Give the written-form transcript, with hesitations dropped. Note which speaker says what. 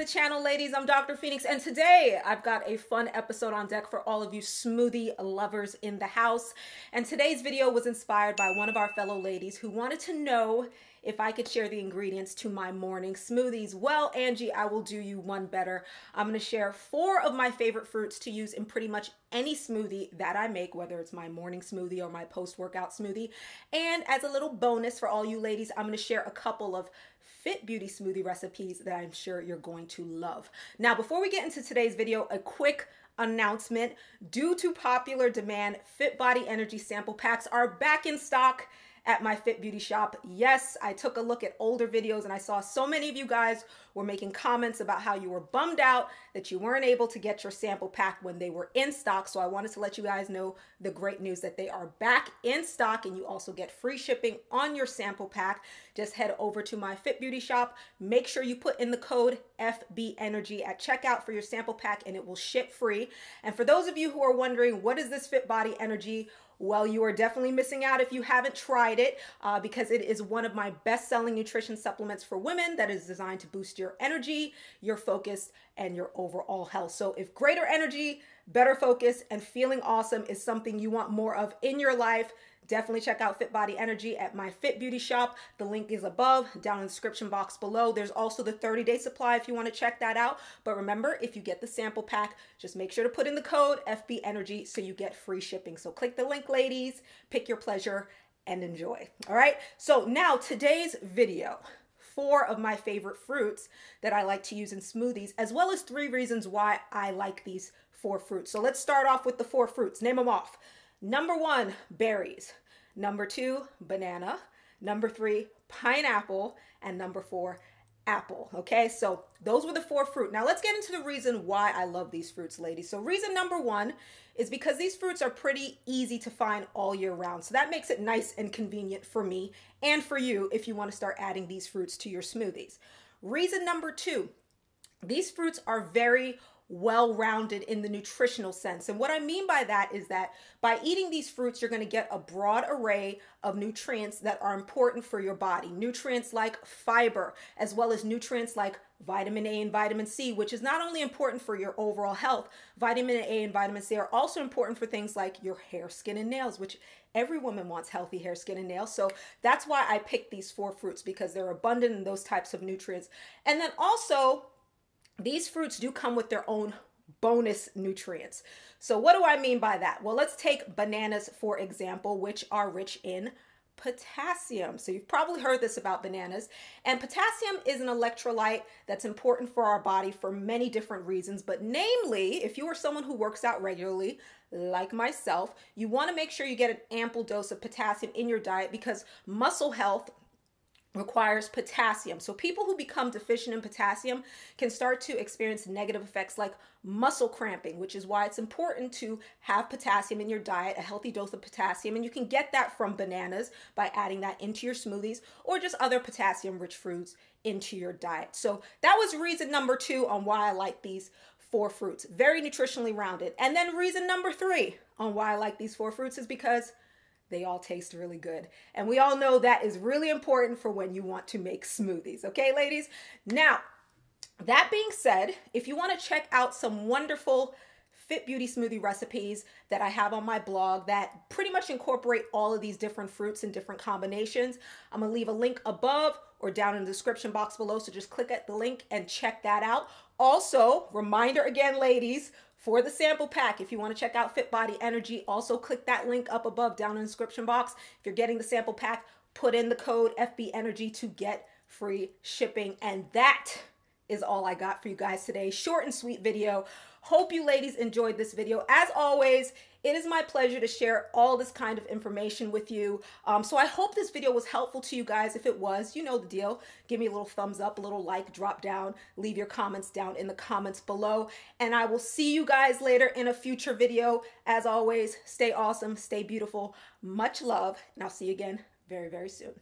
Speaker 1: channel, ladies. I'm Dr. Phoenyx, and today I've got a fun episode on deck for all of you smoothie lovers in the house. And today's video was inspired by one of our fellow ladies who wanted to know if I could share the ingredients to my morning smoothies. Well, Angie, I will do you one better. I'm going to share 4 of my favorite fruits to use in pretty much any smoothie that I make, whether it's my morning smoothie or my post-workout smoothie. And as a little bonus for all you ladies, I'm going to share a couple of FitBeauty smoothie recipes that I'm sure you're going to love. Now, before we get into today's video, a quick announcement. Due to popular demand, FitBeauty Energy sample packs are back in stock at my FitBeauty Shop. Yes, I took a look at older videos and I saw so many of you guys were making comments about how you were bummed out that you weren't able to get your sample pack when they were in stock. So I wanted to let you guys know the great news that they are back in stock, and you also get free shipping on your sample pack. Just head over to my FitBeauty Shop. Make sure you put in the code FBEnergy at checkout for your sample pack and it will ship free. And for those of you who are wondering, what is this FitBeauty Energy? Well, you are definitely missing out if you haven't tried it because it is one of my best-selling nutrition supplements for women that is designed to boost your energy, your focus, and your overall health. So if greater energy, better focus, and feeling awesome is something you want more of in your life, definitely check out FitBeauty Energy at my FitBeauty Shop. The link is above, down in the description box below. There's also the 30-day supply if you want to check that out. But remember, if you get the sample pack, just make sure to put in the code FBEnergy so you get free shipping. So click the link, ladies, pick your pleasure, and enjoy. All right, so now today's video. 4 of my favorite fruits that I like to use in smoothies, as well as 3 reasons why I like these 4 fruits. So let's start off with the 4 fruits. Name them off. Number 1, berries. Number 2, banana. Number 3, pineapple. And number 4, apple. Okay, so those were the 4 fruit. Now let's get into the reason why I love these fruits, ladies. So reason number 1 is because these fruits are pretty easy to find all year round. So that makes it nice and convenient for me and for you if you want to start adding these fruits to your smoothies. Reason number 2, these fruits are very well-rounded in the nutritional sense. And what I mean by that is that by eating these fruits, you're going to get a broad array of nutrients that are important for your body. Nutrients like fiber, as well as nutrients like vitamin A and vitamin C, which is not only important for your overall health. Vitamin A and vitamin C are also important for things like your hair, skin, and nails, which every woman wants healthy hair, skin, and nails. So that's why I picked these 4 fruits, because they're abundant in those types of nutrients. And then also, these fruits do come with their own bonus nutrients. So what do I mean by that? Well, let's take bananas, for example, which are rich in potassium. So you've probably heard this about bananas. And potassium is an electrolyte that's important for our body for many different reasons. But namely, if you are someone who works out regularly, like myself, you want to make sure you get an ample dose of potassium in your diet, because muscle health requires potassium. So people who become deficient in potassium can start to experience negative effects like muscle cramping, which is why it's important to have potassium in your diet, a healthy dose of potassium. And you can get that from bananas by adding that into your smoothies, or just other potassium-rich fruits into your diet. So that was reason number 2 on why I like these 4 fruits. Very nutritionally rounded. And then reason number 3 on why I like these 4 fruits is because they all taste really good. And we all know that is really important for when you want to make smoothies. Okay, ladies? Now, that being said, if you want to check out some wonderful FitBeauty smoothie recipes that I have on my blog that pretty much incorporate all of these different fruits in different combinations, I'm going to leave a link above or down in the description box below. So just click at the link and check that out. Also, reminder again, ladies, for the sample pack, if you want to check out FitBeauty Energy, also click that link up above down in the description box. If you're getting the sample pack, put in the code FBEnergy to get free shipping. And that is all I got for you guys today. Short and sweet video. Hope you ladies enjoyed this video. As always, it is my pleasure to share all this kind of information with you. So I hope this video was helpful to you guys. If it was, you know the deal. Give me a little thumbs up, a little like, drop down, leave your comments down in the comments below. And I will see you guys later in a future video. As always, stay awesome, stay beautiful. Much love, and I'll see you again very, very soon.